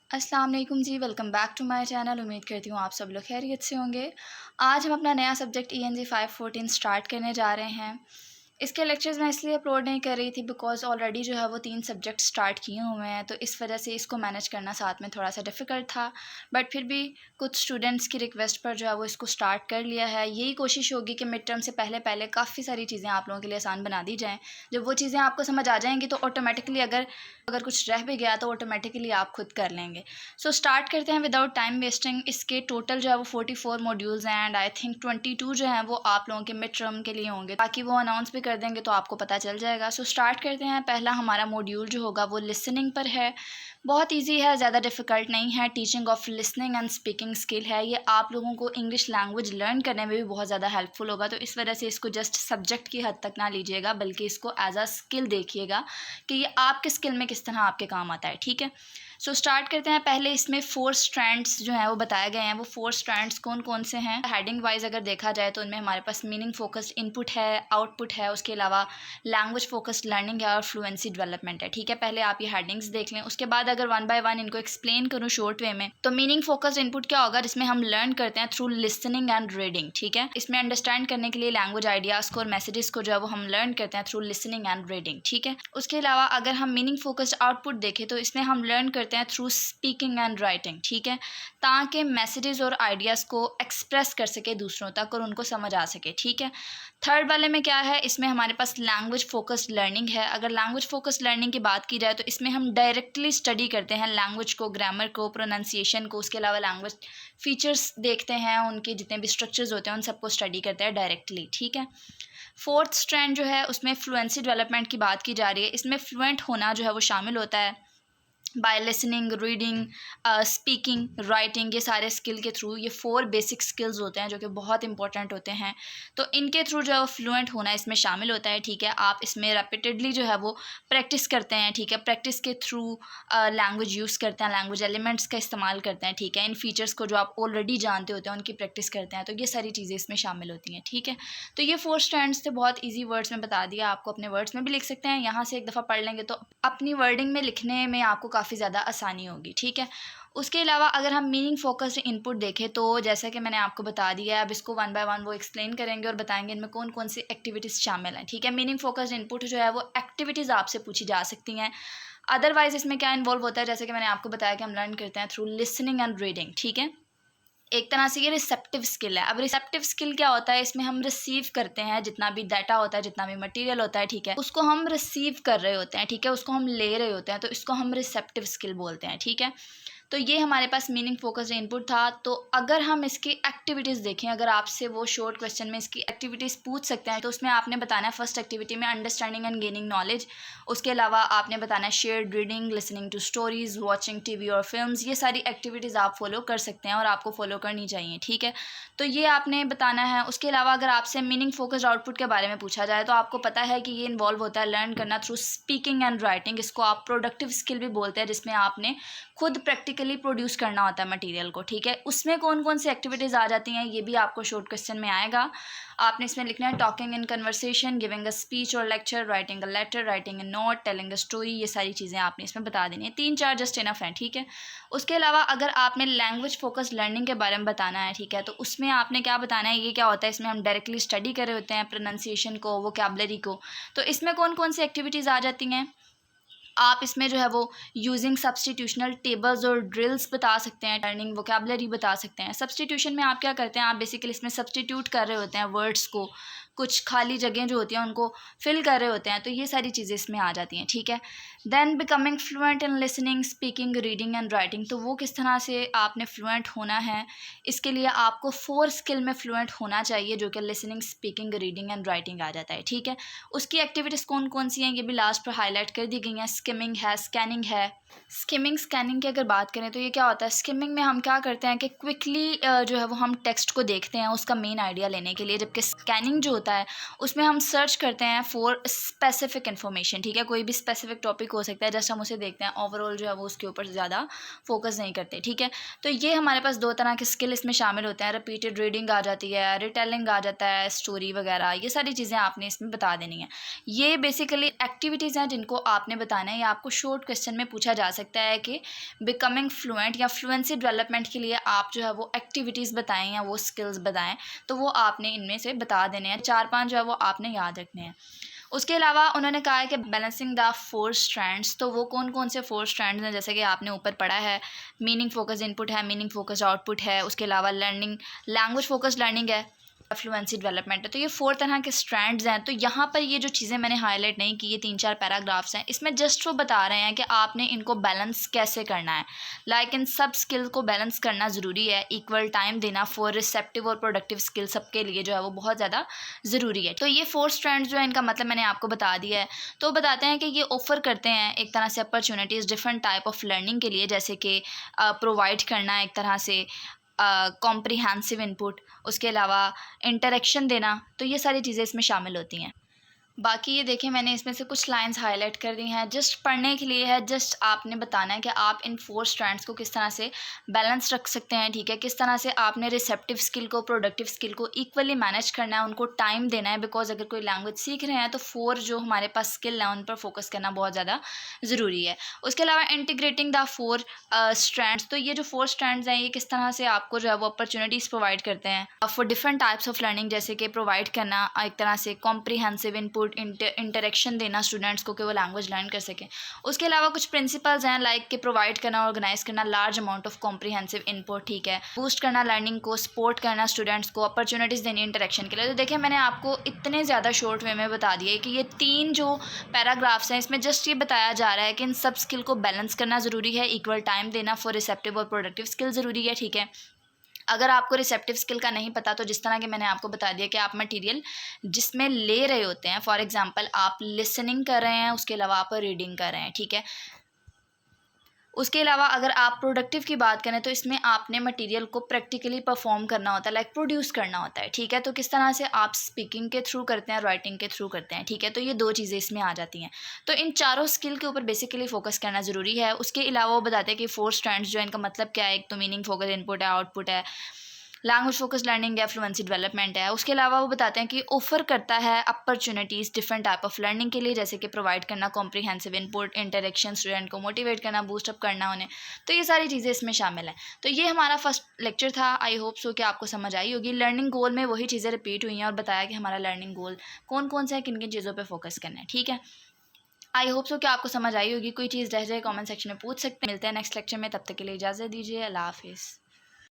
अस्सलाम वालेकुम जी, welcome back to my channel. उम्मीद करती हूँ आप सब लोग खैरियत से होंगे। आज हम अपना नया सब्जेक्ट ENG 514 स्टार्ट करने जा रहे हैं। इसके लेक्चर्स मैं इसलिए अपलोड नहीं कर रही थी बिकॉज़ ऑलरेडी जो है वो 3 सब्जेक्ट स्टार्ट किए हुए हैं, तो इस वजह से इसको मैनेज करना साथ में थोड़ा सा डिफ़िकल्ट था। बट फिर भी कुछ स्टूडेंट्स की रिक्वेस्ट पर जो है वो इसको स्टार्ट कर लिया है। यही कोशिश होगी कि मिड टर्म से पहले काफ़ी सारी चीज़ें आप लोगों के लिए आसान बना दी जाएँ। जब वो चीज़ें आपको समझ आ जाएँगी तो ऑटोमेटिकली अगर अगर कुछ रह भी गया तो ऑटोमेटिकली आप खुद कर लेंगे। सो स्टार्ट करते हैं विदाउट टाइम वेस्टिंग। इसके टोटल जो है वो 44 मॉड्यूल्स हैं एंड आई थिंक 22 जो हैं वो आप लोगों के मिड टर्म के लिए होंगे। बाकी वो अनाउंस भी कर देंगे तो आपको पता चल जाएगा। सो स्टार्ट करते हैं। पहला हमारा मॉड्यूल जो होगा वो लिसनिंग पर है। बहुत ईजी है, ज़्यादा डिफ़िकल्ट नहीं है। Teaching of listening and speaking skill है। ये आप लोगों को इंग्लिश लैंग्वेज लर्न करने में भी बहुत ज़्यादा हेल्पफुल होगा। तो इस वजह से इसको जस्ट सब्जेक्ट की हद तक ना लीजिएगा, बल्कि इसको एज अ स्किल देखिएगा कि ये आपके स्किल में किस तरह आपके काम आता है। ठीक है, सो स्टार्ट करते हैं। पहले इसमें 4 स्ट्रैंड्स जो हैं वो बताए गए हैं। वो 4 स्ट्रैंड्स कौन कौन से हैं? हेडिंग वाइज अगर देखा जाए तो उनमें हमारे पास मीनिंग फोकस्ड इनपुट है, आउटपुट है, उसके अलावा लैंग्वेज फोकस्ड लर्निंग है और फ्लुएंसी डेवलपमेंट है। ठीक है, पहले आप ये हेडिंग्स देख लें। उसके बाद अगर वन बाय वन इनको एक्सप्लेन करूँ शॉर्ट वे में, तो मीनिंग फोकस्ड इनपुट क्या होगा? जिसमें हम लर्न करते हैं थ्रू लिसनिंग एंड रीडिंग। ठीक है, इसमें अंडरस्टैंड करने के लिए लैंग्वेज आइडियाज़ को और मैसेजेस को जो है वो हम लर्न करते हैं थ्रू लिसनिंग एंड रीडिंग। ठीक है, उसके अलावा अगर हम मीनिंग फोकस्ड आउटपुट देखें तो इसमें हम लर्न करते हैं थ्रू स्पीकिंग एंड राइटिंग। ठीक है, ताकि मैसेजेस और आइडियाज़ को एक्सप्रेस कर सके दूसरों तक और उनको समझ आ सके। ठीक है, थर्ड वाले में क्या है? इसमें हमारे पास लैंग्वेज फोकस्ड लर्निंग है। अगर लैंग्वेज फोकस्ड लर्निंग की बात की जाए तो इसमें हम डायरेक्टली स्टडी करते हैं लैंग्वेज को, ग्रामर को, प्रोनाउंसिएशन को। उसके अलावा लैंग्वेज फीचर्स देखते हैं, उनके जितने भी स्ट्रक्चर्स होते हैं उन सबको स्टडी करते हैं डायरेक्टली। ठीक है, फोर्थ स्ट्रैंड जो है उसमें फ्लुएंसी डेवलपमेंट की बात की जा रही है। इसमें फ्लुएंट होना जो है वो शामिल होता है by listening, reading, speaking, writing. ये सारे स्किल के थ्रू, ये 4 बेसिक स्किल्स होते हैं जो कि बहुत इंपॉर्टेंट होते हैं। तो इनके थ्रू जो है वो फ्लुएंट होना इसमें शामिल होता है। ठीक है, आप इसमें रेपिटेडली जो है वो प्रैक्टिस करते हैं। ठीक है, प्रैक्टिस के थ्रू लैंग्वेज यूज़ करते हैं, लैंग्वेज एलिमेंट्स का इस्तेमाल करते हैं। ठीक है, इन फीचर्स को जो आप ऑलरेडी जानते होते हैं उनकी प्रैक्टिस करते हैं। तो ये सारी चीज़ें इसमें शामिल होती हैं। ठीक है, तो ये 4 स्ट्रैंड्स थे। बहुत ईजी वर्ड्स में बता दिया, आपको अपने वर्ड्स में भी लिख सकते हैं। यहाँ से एक दफ़ा पढ़ लेंगे तो अपनी वर्डिंग में लिखने में आपको काफ़ी ज़्यादा आसानी होगी। ठीक है, उसके अलावा अगर हम मीनिंग फोकस्ड इनपुट देखें तो जैसा कि मैंने आपको बता दिया है, अब इसको वन बाय वन वो एक्सप्लेन करेंगे और बताएंगे इनमें कौन कौन सी एक्टिविटीज़ शामिल हैं। ठीक है, मीनिंग फोकस्ड इनपुट जो है वो एक्टिविटीज़ आपसे पूछी जा सकती हैं। अदरवाइज इसमें क्या इन्वॉल्व होता है? जैसे कि मैंने आपको बताया कि हम लर्न करते हैं थ्रू लिसनिंग एंड रीडिंग। ठीक है, एक तरह से ये रिसेप्टिव स्किल है। अब रिसेप्टिव स्किल क्या होता है? इसमें हम रिसीव करते हैं जितना भी डाटा होता है, जितना भी मटेरियल होता है। ठीक है, उसको हम रिसीव कर रहे होते हैं। ठीक है, उसको हम ले रहे होते हैं, तो इसको हम रिसेप्टिव स्किल बोलते हैं। ठीक है, तो ये हमारे पास मीनिंग फोकस्ड इनपुट था। तो अगर हम इसकी एक्टिविटीज़ देखें, अगर आपसे वो शॉर्ट क्वेश्चन में इसकी एक्टिविटीज़ पूछ सकते हैं तो उसमें आपने बताना है फर्स्ट एक्टिविटी में अंडरस्टैंडिंग एंड गेनिंग नॉलेज। उसके अलावा आपने बताना है shared reading, listening to stories, watching TV और फिल्म्स। ये सारी एक्टिविटीज़ आप फॉलो कर सकते हैं और आपको फॉलो करनी चाहिए। ठीक है, तो ये आपने बताना है। उसके अलावा अगर आपसे मीनिंग फोकस्ड आउटपुट के बारे में पूछा जाए तो आपको पता है कि ये इन्वॉल्व होता है लर्न करना थ्रू स्पीकिंग एंड राइटिंग। इसको आप प्रोडक्टिव स्किल भी बोलते हैं, जिसमें आपने खुद प्रैक्टिकली प्रोड्यूस करना होता है मटेरियल को। ठीक है, उसमें कौन कौन सी एक्टिविटीज़ आ जाती हैं ये भी आपको शॉर्ट क्वेश्चन में आएगा। आपने इसमें लिखना है talking in conversation, giving a speech और lecture, writing a letter, writing a note, telling a story. ये सारी चीज़ें आपने इसमें बता देनी है। 3-4 जस्ट इनफ हैं। ठीक है, उसके अलावा अगर आपने लैंग्वेज फोकस्ड लर्निंग के बारे में बताना है, ठीक है, तो उसमें आपने क्या बताना है? ये क्या होता है? इसमें हम डायरेक्टली स्टडी कर रहे होते हैं प्रोनाउंसिएशन को, वोकैबुलरी को। तो इसमें कौन कौन सी एक्टिविटीज़ आ जाती हैं? आप इसमें जो है वो यूजिंग सब्स्टिट्यूशनल टेबल्स और ड्रिल्स बता सकते हैं, टर्निंग वोकैबुलरी बता सकते हैं। सब्स्टिट्यूशन में आप क्या करते हैं? आप बेसिकली इसमें सब्स्टिट्यूट कर रहे होते हैं वर्ड्स को, कुछ खाली जगह जो होती हैं उनको फिल कर रहे होते हैं। तो ये सारी चीज़ें इसमें आ जाती हैं। ठीक है, then becoming fluent in listening, speaking, reading and writing. तो वो किस तरह से आपने फ्लुएंट होना है? इसके लिए आपको 4 स्किल में फ्लुएंट होना चाहिए, जो कि listening, speaking, reading and writing आ जाता है। ठीक है, उसकी एक्टिविटीज़ कौन कौन सी हैं ये भी लास्ट पर हाईलाइट कर दी गई हैं। स्किमिंग है, स्कैनिंग है। स्किमिंग, स्कैनिंग की अगर बात करें तो ये क्या होता है? स्किमिंग में हम क्या करते हैं कि क्विकली जो है वो हम टेक्स्ट को देखते हैं उसका मेन आइडिया लेने के लिए, जबकि स्कैनिंग जो होती होता है उसमें हम सर्च करते हैं फॉर स्पेसिफिक इन्फॉर्मेशन, ठीक है। कोई भी स्पेसिफिक टॉपिक हो सकता है, जस्ट हम उसे देखते हैं, ओवरऑल जो है वो उसके ऊपर ज़्यादा फोकस नहीं करते, ठीक है। तो ये हमारे पास दो तरह के स्किल इसमें शामिल होते हैं। रिपीटेड रीडिंग आ जाती है, रिटेलिंग आ जाता है, स्टोरी वगैरह, ये सारी चीज़ें आपने इसमें बता देनी है। ये बेसिकली एक्टिविटीज़ हैं जिनको आपने बताना है। या आपको शॉर्ट क्वेश्चन में पूछा जा सकता है कि बिकमिंग फ्लुएंट या फ्लुएंसी डेवलपमेंट के लिए आप जो है वो एक्टिविटीज़ बताएं या वो स्किल्स बताएं, तो वो आपने इनमें से बता देने हैं। 4-5 जो है वो आपने याद रखने हैं। उसके अलावा उन्होंने कहा है कि बैलेंसिंग द 4 स्ट्रैंड्स, तो वो कौन कौन से 4 स्ट्रैंड्स हैं, जैसे कि आपने ऊपर पढ़ा है, मीनिंग फोकस इनपुट है, मीनिंग फोकस आउटपुट है, उसके अलावा लर्निंग लैंग्वेज फोकस लर्निंग है, फ्लुएंसी डेवलपमेंट है। तो ये 4 तरह के स्ट्रैंड्स हैं। तो यहाँ पर ये जो चीज़ें मैंने हाईलाइट नहीं की, ये 3-4 पैराग्राफ्स हैं, इसमें जस्ट वो बता रहे हैं कि आपने इनको बैलेंस कैसे करना है। लाइक इन सब स्किल को बैलेंस करना ज़रूरी है। इक्वल टाइम देना फॉर रिसेप्टिव और प्रोडक्टिव स्किल सबके लिए जो है वो बहुत ज़्यादा ज़रूरी है। तो ये 4 स्ट्रैंड्स जो है इनका मतलब मैंने आपको बता दिया है। तो बताते हैं कि ये ऑफ़र करते हैं एक तरह से opportunities different type of learning के लिए, जैसे कि प्रोवाइड करना एक तरह से कॉम्प्रिहेंसिव इनपुट, उसके अलावा इंटरेक्शन देना, तो ये सारी चीज़ें इसमें शामिल होती हैं। बाकी ये देखें, मैंने इसमें से कुछ लाइंस हाईलाइट कर दी हैं, जस्ट पढ़ने के लिए है। जस्ट आपने बताना है कि आप इन 4 स्ट्रैंड्स को किस तरह से बैलेंस रख सकते हैं, ठीक है। किस तरह से आपने रिसेप्टिव स्किल को, प्रोडक्टिव स्किल को इक्वली मैनेज करना है, उनको टाइम देना है। बिकॉज अगर कोई लैंग्वेज सीख रहे हैं तो 4 जो हमारे पास स्किल है उन पर फोकस करना बहुत ज़्यादा ज़रूरी है। उसके अलावा इंटीग्रेटिंग द 4 स्ट्रैंड्स, तो ये जो 4 स्ट्रैंड्स हैं ये किस तरह से आपको जो है वो अपॉर्चुनिटीज़ प्रोवाइड करते हैं for different types of learning, जैसे कि प्रोवाइड करना एक तरह से कॉम्प्रिहेंसिव इनपुट, इंटरेक्शन देना स्टूडेंट्स को कि वो लैंग्वेज लर्न कर सकें। उसके अलावा कुछ प्रिंसिपल्स हैं लाइक कि प्रोवाइड करना, ऑर्गेनाइज करना large amount of comprehensive input, ठीक है। बूस्ट करना लर्निंग को, सपोर्ट करना स्टूडेंट्स को, अपॉर्चुनिटीज़ देनी इंटरेक्शन के लिए। तो देखिए मैंने आपको इतने ज़्यादा शॉर्ट वे में बता दिए कि ये 3 जो पैराग्राफ्स हैं इसमें जस्ट ये बताया जा रहा है कि इन सब स्किल को बैलेंस करना ज़रूरी है, इक्वल टाइम देना फॉर रिसेप्टिव और प्रोडक्टिव स्किल ज़रूरी है, ठीक है। अगर आपको रिसेप्टिव स्किल का नहीं पता तो जिस तरह के मैंने आपको बता दिया कि आप मटेरियल जिसमें ले रहे होते हैं, फॉर एग्जांपल आप लिसनिंग कर रहे हैं, उसके अलावा आप रीडिंग कर रहे हैं, ठीक है। उसके अलावा अगर आप प्रोडक्टिव की बात करें तो इसमें आपने मटेरियल को प्रैक्टिकली परफॉर्म करना होता है, लाइक प्रोड्यूस करना होता है, ठीक है। तो किस तरह से आप स्पीकिंग के थ्रू करते हैं, राइटिंग के थ्रू करते हैं, ठीक है। तो ये 2 चीज़ें इसमें आ जाती हैं। तो इन चारों स्किल के ऊपर बेसिकली फोकस करना ज़रूरी है। उसके अलावा वो बताते हैं कि 4 स्ट्रैंड्स जो है इनका मतलब क्या है। एक तो मीनिंग फोकस इनपुट है, आउटपुट है, लैंग्वेज फोकस लर्निंग है, फ्लुएंसी डेवलपमेंट है। उसके अलावा वो बताते हैं कि ऑफर करता है opportunities different type of learning के लिए, जैसे कि प्रोवाइड करना कॉम्प्रिहेंसिव इनपुट, इंटरेक्शन, स्टूडेंट को मोटिवेट करना, बूस्टअप करना उन्हें। तो ये सारी चीज़ें इसमें शामिल हैं। तो ये हमारा फर्स्ट लेक्चर था। आई होप सो कि आपको समझ आई होगी। लर्निंग गोल में वही चीज़ें रिपीट हुई हैं और बताया कि हमारा लर्निंग गोल कौन कौन सा है, किन किन चीज़ों पर फोकस करना है, ठीक है। आई होप सो कि आपको समझ आई होगी। कोई चीज़ रह जाए कॉमेंट सेक्शन में पूछ सकते हैं। मिलते हैं नेक्स्ट लेक्चर में, तब तक के लिए इजाज़त दीजिए। अल्लाह हाफिज़।